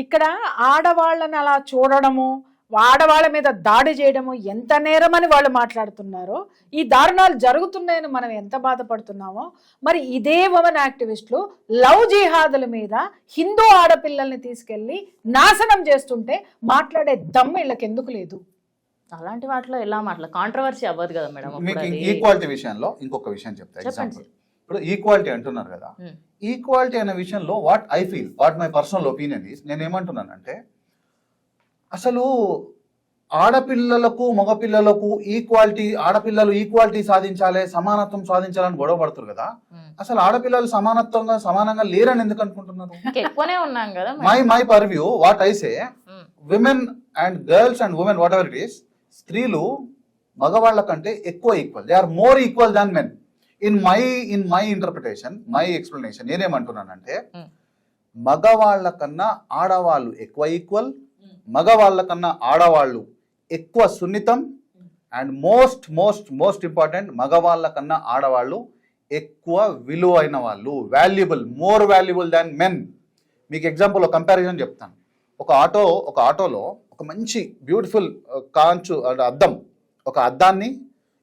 ఇక్కడ ఆడవాళ్ళని అలా చూడడము, ఆడవాళ్ళ మీద దాడి చేయడము ఎంత నేరమని వాళ్ళు మాట్లాడుతున్నారో, ఈ దారుణాలు జరుగుతున్నాయని మనం ఎంత బాధపడుతున్నామో, మరి ఇదే ఉమెన్ యాక్టివిస్టులు లవ్ జిహాదుల మీద హిందూ ఆడపిల్లల్ని తీసుకెళ్లి నాశనం చేస్తుంటే మాట్లాడే దమ్ము వీళ్ళకి ఎందుకు లేదు? అలాంటి వాటిలో ఎలా కాంట్రవర్సీ అవ్వదు కదా మేడం. మీకు ఈక్వాలిటీ విషయంలో ఇంకొక విషయం చెప్తా. ఎగ్జాంపుల్, ఇప్పుడు ఈక్వాలిటీ అంటున్నారు కదా, ఈక్వాలిటీ అనే విషయంలో what I feel, what my personal opinion is, నేను ఏమంటున్నానంటే అసలు ఆడపిల్లలకు మగపిల్లలకు ఈక్వాలిటీ, ఆడపిల్లలు ఈక్వాలిటీ సాధించాలి, సమానత్వం సాధించాలని గొడవ పడుతున్నారు కదా. అసలు ఆడపిల్లలు సమానంగా లేరని ఎందుకు అనుకుంటున్నారు? My purview what I say, women and girls and women whatever it is, స్త్రీలు మగవాళ్ళ కంటే ఎక్కువ equal, they are more equal than men. In my interpretation, my explanation నేనేమంటున్నానంటే మగవాళ్ళ కన్నా ఆడవాళ్ళు ఎక్కువ ఈక్వల్, మగవాళ్ళ కన్నా ఆడవాళ్ళు ఎక్కువ సున్నితం and most most most important, మగవాళ్ళ కన్నా ఆడవాళ్ళు ఎక్కువ విలువైన వాళ్ళు, valuable, more valuable than men. మీకు ఎగ్జాంపుల్ ఒక కంపారిజన్ చెప్తాను. ఒక ఆటోలో ఒక మంచి బ్యూటిఫుల్ కాంచు అద్దం, ఒక అద్దాన్ని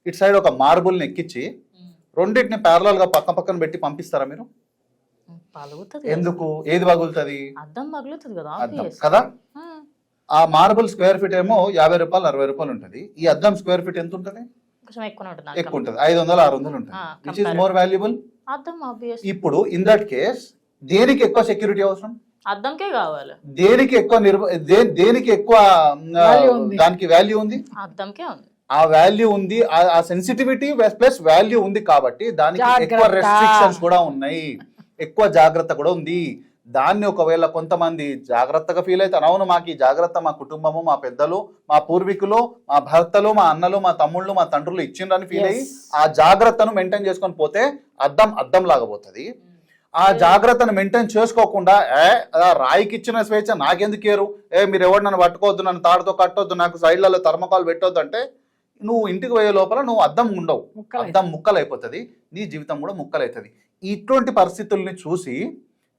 ఇటు సైడ్ ఒక మార్బుల్ని ఎక్కించి రెండింటిని ప్యారలల్ గా పక్క పక్కన పెట్టి పంపిస్తారా మీరు? ఎందుకు? ఏది పగులుతుంది? అద్దం పగులుతుంది కదా, అద్దం కదా. ఆ మార్బుల్ స్క్వేర్ ఫీట్ ఏమో 50 రూపాయలు 60 రూపాయలు ఉంటుంది. ఈ అద్దం స్క్వేర్ ఫీట్ ఎంత ఉంటుంది? ఎక్కువ ఉంటుంది, 500-600 ఉంటుంది. Which is more valuable? ఇప్పుడు ఇన్ దట్ కేస్ దేనికి ఎక్కువ సెక్యూరిటీ అవసరం? అద్దంకే కావాలి. దేనికి ఎక్కువ దేనికి ఎక్కువ దానికి వాల్యూ ఉంది? అద్దంకే ఉంది. ఆ వాల్యూ ఉంది, ఆ సెన్సిటివిటీ ప్లస్ వాల్యూ ఉంది కాబట్టి దానికి ఎక్కువ రెస్ట్రిక్షన్స్ కూడా ఉన్నాయి, ఎక్కువ జాగ్రత్త కూడా ఉంది. దాన్ని ఒకవేళ కొంతమంది జాగ్రత్తగా ఫీల్ అవుతారు, అవును మాకు ఈ జాగ్రత్త మా కుటుంబము, మా పెద్దలు, మా పూర్వీకులు, మా భర్తలు, మా అన్నలు, మా తమ్ముళ్ళు, మా తండ్రులు ఇచ్చిండ్రని ఫీల్ అయ్యి ఆ జాగ్రత్తను మెయింటైన్ చేసుకొని పోతే అద్దం లాగా పోతుంది. ఆ జాగ్రత్తను మెయింటైన్ చేసుకోకుండా రాయికి ఇచ్చిన స్వేచ్ఛ నాకెందుకు కేరు, మీరు ఎవరు నన్ను పట్టుకోవద్దు, నన్ను తాడుతో కట్టొద్దు, నాకు సైడ్లలో థర్మకాల్ పెట్టొద్దు అంటే నువ్వు ఇంటికి పోయే లోపల నువ్వు అద్దం ఉండవు, అద్దం ముక్కలు అయిపోతుంది, నీ జీవితం కూడా ముక్కలు అవుతుంది. ఇటువంటి పరిస్థితుల్ని చూసి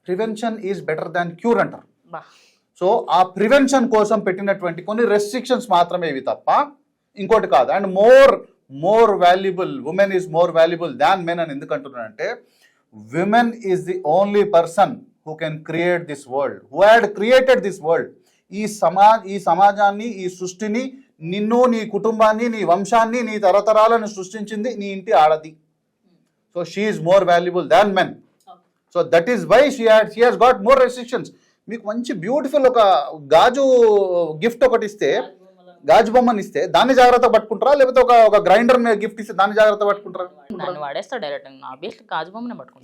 prevention is better than cure అంటారు. సో ఆ ప్రివెన్షన్ కోసం పెట్టినటువంటి కొన్ని రెస్ట్రిక్షన్స్ మాత్రమే ఇవి తప్ప ఇంకోటి కాదు. And more valuable, women is more valuable than men అని ఎందుకు అంటున్నానంటే women is the only person who can create this world, who had created this world. ఈ సమాజాన్ని, ఈ సృష్టిని, నిన్ను, నీ కుటుంబాన్ని, నీ వంశాన్ని, నీ తరతరాలను సృష్టించింది నీ ఇంటి ఆడది. So she is more valuable than men. So that is why she has got more restrictions. మీకు మంచి బ్యూటిఫుల్ ఒక గాజు గిఫ్ట్ ఒకటి ఇస్తే, గాజు బొమ్మని ఇస్తే దాన్ని జాగ్రత్త పట్టుకుంటారా, లేకపోతే ఒక గ్రైండర్ గిఫ్ట్ ఇస్తే దాన్ని జాగ్రత్త పట్టుకుంటారా?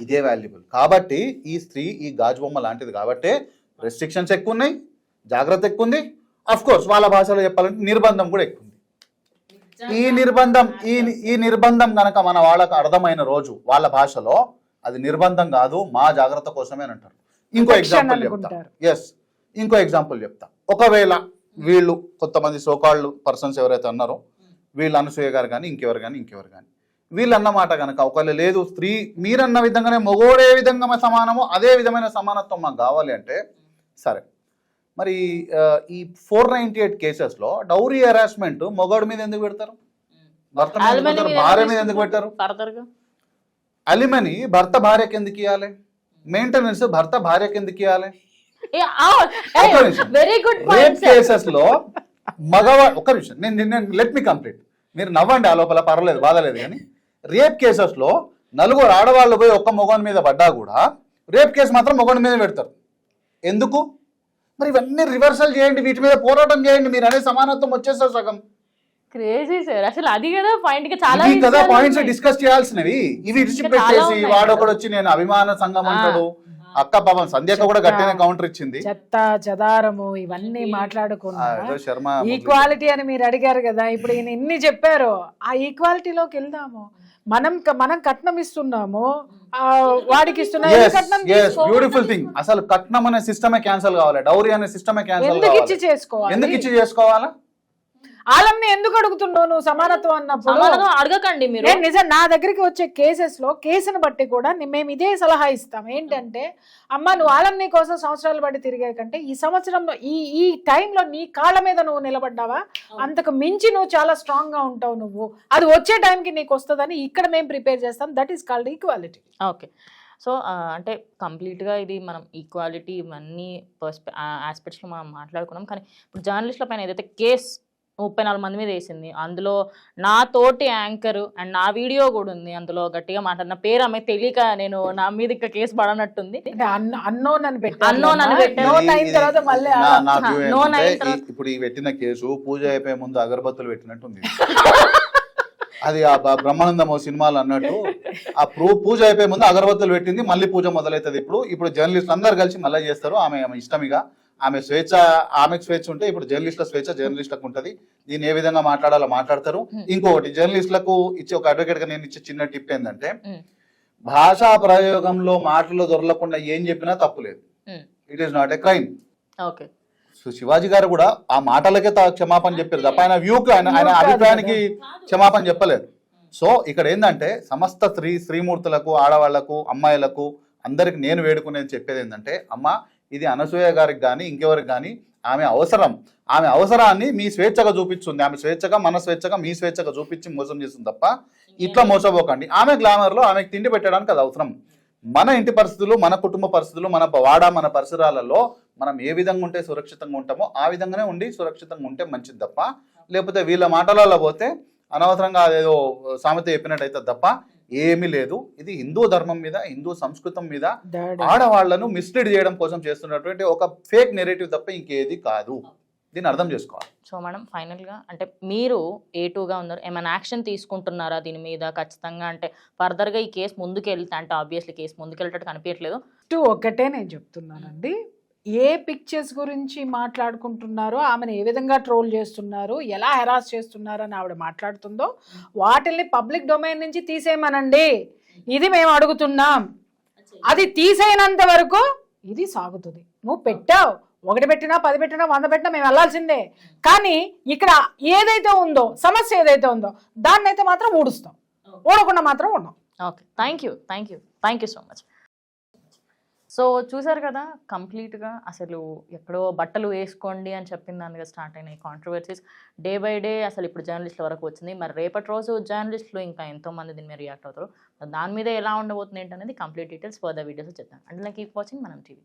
ఇదే వాల్యుబుల్. కాబట్టి ఈ స్త్రీ ఈ గాజు బొమ్మ లాంటిది కాబట్టి రెస్ట్రిక్షన్స్ ఎక్కువ ఉన్నాయి, జాగ్రత్త ఎక్కువ ఉంది. అఫ్ కోర్స్ వాళ్ళ భాషలో చెప్పాలంటే నిర్బంధం కూడా ఎక్కువ ఉంది. ఈ నిర్బంధం గనక మన వాళ్ళకు అర్థమైన రోజు వాళ్ళ భాషలో అది నిర్బంధం కాదు, మా జాగ్రత్త కోసమే అని అంటారు. ఇంకో ఎగ్జాంపుల్ చెప్తా. ఒకవేళ వీళ్ళు కొంతమంది సోకాళ్ళు పర్సన్స్ ఎవరైతే అన్నారో వీళ్ళు అనసూయ గారు కానీ ఇంకెవరు కానీ వీళ్ళు అన్నమాట కనుక ఒకవేళ లేదు, స్త్రీ మీరన్న విధంగానే మగోడే విధంగా సమానము, అదే విధమైన సమానత్వం మాకు కావాలి అంటే సరే. మరి ఈ 498 కేసెస్లో డౌరీ హెరాస్మెంట్ మొగోడి మీద ఎందుకు పెడతారు? భర్త మీద, భార్య మీద ఎందుకు పెట్టారు? అలిమనీ భర్త భార్యకి ఎందుకు ఇవ్వాలి? మెయింటెనెన్స్ భర్త భార్యకి ఎందుకు ఇవ్వాలి? రేప్ కేసెస్ లో మగవాడు, ఒక్క నిమిషం, నేను లెట్ మీ కంప్లీట్, మీరు నవ్వండి ఆ లోపల, పర్వాలేదు, బాధలేదు. కానీ రేప్ కేసెస్ లో 4 ఆడవాళ్ళు పోయి ఒక్క మొగోని మీద పడ్డా కూడా రేప్ కేసు మాత్రం మొగోని మీద పెడతారు. ఎందుకు? మరి ఇవన్నీ రివర్సల్ చేయండి, వీటి మీద పోరాటం చేయండి, మీరు అనే సమానత్వం వచ్చేస్తారు సగం. క్రేజీ సార్, అసలు అది కదా పాయింట్ కి చాలా కదా పాయింట్స్ డిస్కస్ చేయాల్సినవి. ఇవి విడిచిపెట్టేసి వాడొకడు వచ్చి నేను అభిమాన సంఘం అంటాడు. అక్క పాపం సంధ్యక కూడా గట్టిన కౌంటర్ ఇచ్చింది. చెత్త చెదారము ఇవన్నీ మాట్లాడుకున్నా ఈక్వాలిటీ అని మీరు అడిగారు కదా, ఇప్పుడు ఈయన ఇన్ని చెప్పారు. ఆ ఈక్వాలిటీలోకి వెళ్దాము. మనం కట్నం ఇస్తున్నాము, వాడికి ఇస్తున్నాం. Beautiful thing. అసలు కట్నం అనే సిస్టమే క్యాన్సల్ కావాలి, డౌరీ అనే సిస్టమే క్యాన్సల్ ఎందుకు ఇచ్చి చేసుకోవాలా? వాళ్ళని ఎందుకు అడుగుతున్నావు నువ్వు సమానత్వం అన్నప్పుడు? అడగకండి మీరు. నిజం, నా దగ్గరికి వచ్చే కేసుని బట్టి కూడా మేము ఇదే సలహా ఇస్తాం. ఏంటంటే అమ్మ, నువ్వు వాళ్ళని కోసం సంవత్సరాలు బట్టి తిరిగే కంటే ఈ సంవత్సరంలో ఈ టైంలో నీ కాళ్ళ మీద నువ్వు నిలబడ్డావా, అంతకు మించి నువ్వు చాలా స్ట్రాంగ్ గా ఉంటావు. నువ్వు అది వచ్చే టైంకి నీకు వస్తుందని ఇక్కడ మేము ప్రిపేర్ చేస్తాం. That is called equality. Okay. So అంటే కంప్లీట్గా ఇది మనం ఈక్వాలిటీ ఇవన్నీ ఆస్పెక్ట్స్లో మనం మాట్లాడుకున్నాం. కానీ ఇప్పుడు జర్నలిస్టుల పైన ఏదైతే కేసు 34 మంది మీద వేసింది, అందులో నా తోటి యాంకర్ అండ్ నా వీడియో కూడా ఉంది, అందులో గట్టిగా మాట్లాడిన పేరు ఆమె తెలియక నేను నా మీద ఇంకా కేసు పడనట్టుంది. ఇప్పుడు ఈ పెట్టిన కేసు పూజ అయిపోయే ముందు అగరబత్తులు పెట్టినట్టుంది. అది ఆ బ్రహ్మానందం సినిమాలు అన్నట్టు ఆ పూజ అయిపోయే ముందు అగరబత్తులు పెట్టింది, మళ్ళీ పూజ మొదలవుతుంది. ఇప్పుడు జర్నలిస్టులు అందరు కలిసి మళ్ళీ చేస్తారు. ఆమె ఇష్టమిగా ఆమె స్వేచ్ఛ, ఆమెకు స్వేచ్ఛ ఉంటే ఇప్పుడు జర్నలిస్టుల స్వేచ్ఛ జర్నలిస్టులకు ఉంటుంది. దీన్ని ఏ విధంగా మాట్లాడాలో మాట్లాడతారు. ఇంకొకటి జర్నలిస్టులకు ఇచ్చే ఒక అడ్వకేట్ గా నేను ఇచ్చే చిన్న టిప్ ఏంటంటే, భాషా ప్రయోగంలో మాటలు దొరలకుండా ఏం చెప్పినా తప్పులేదు. It is not a crime. So Shivaji గారు కూడా ఆ మాటలకే క్షమాపణ చెప్పారు తప్ప ఆయన వ్యూకి ఆయన View కాదు అభిప్రాయానికి కదా. క్షమాపణ చెప్పలేదు. సో ఇక్కడ ఏంటంటే సమస్త శ్రీమూర్తులకు, ఆడవాళ్లకు, అమ్మాయిలకు అందరికి నేను వేడుకునేది చెప్పేది ఏంటంటే, అమ్మ ఇది అనసూయ గారికి కానీ ఇంకెవరికి కానీ ఆమె అవసరాన్ని మీ స్వేచ్ఛగా చూపించింది. ఆమె స్వేచ్ఛగా, మన స్వేచ్ఛగా, మీ స్వేచ్ఛగా చూపించి మోసం చేస్తుంది తప్ప ఇట్లా మోసపోకండి. ఆమె గ్లామర్లో ఆమెకు తిండి పెట్టడానికి అది అవసరం. మన ఇంటి పరిస్థితులు, మన కుటుంబ పరిస్థితులు, మన మన పరిసరాలలో మనం ఏ విధంగా ఉంటే సురక్షితంగా ఉంటామో ఆ విధంగానే ఉండి సురక్షితంగా ఉంటే మంచిది తప్ప, లేకపోతే వీళ్ళ మాటలలో పోతే అనవసరంగా అదేదో సామెత చెప్పినట్టయితే తప్ప ఏమీ లేదు. ఇది హిందూ ధర్మం మీద, హిందూ సంస్కృతం మీద ఆడవాళ్లను మిస్లీడ్ చేయడం కోసం చేస్తున్నటువంటి ఒక ఫేక్ నెరేటివ్ తప్ప ఇంకేది కాదు. దీన్ని అర్థం చేసుకోవాలి. సో మేడం ఫైనల్గా అంటే మీరు A2గా ఉన్నారు, ఏమైనా యాక్షన్ తీసుకుంటున్నారా దీని మీద ఖచ్చితంగా? అంటే ఫర్దర్గా ఈ కేసు ముందుకు వెళ్తే, అంటే ఆబ్వియస్లీ కేసు ముందుకు వెళ్ళేటట్టు కనిపించట్లేదు. ఒకటే నేను చెప్తున్నానండి, ఏ పిక్చర్స్ గురించి మాట్లాడుకుంటున్నారో, ఆమెను ఏ విధంగా ట్రోల్ చేస్తున్నారు, ఎలా హెరాస్ చేస్తున్నారు అని ఆవిడ మాట్లాడుతుందో వాటిల్ని పబ్లిక్ డొమైన్ నుంచి తీసేయమనండి. ఇది మేము అడుగుతున్నాం. అది తీసేయనంత వరకు ఇది సాగుతుంది. నువ్వు పెట్టావు, 1 పెట్టినా 10 పెట్టినా 100 పెట్టినా మేము వెళ్ళాల్సిందే. కానీ ఇక్కడ ఏదైతే ఉందో, సమస్య ఏదైతే ఉందో దాన్ని అయితే మాత్రం ఊడుస్తాం, ఊడకుండా మాత్రం ఉన్నాం. Okay, thank you so much. So చూసారు కదా, కంప్లీట్గా అసలు ఎక్కడో బట్టలు వేసుకోండి అని చెప్పిన దానిగా స్టార్ట్ అయినాయి కాంట్రవర్సీస్. డే బై డే అసలు ఇప్పుడు జర్నలిస్టుల వరకు వచ్చింది. మరి రేపటి రోజు జర్నలిస్టులు ఇంకా ఎంతోమంది దీని మీద రియాక్ట్ అవుతారు, దాని మీద ఎలా ఉండబోతుంది ఏంటనేది కంప్లీట్ డీటెయిల్స్ ఫర్దర్ వీడియోస్ చెప్తాను. అంటే కీప్ వాచింగ్ మనం టీవీ.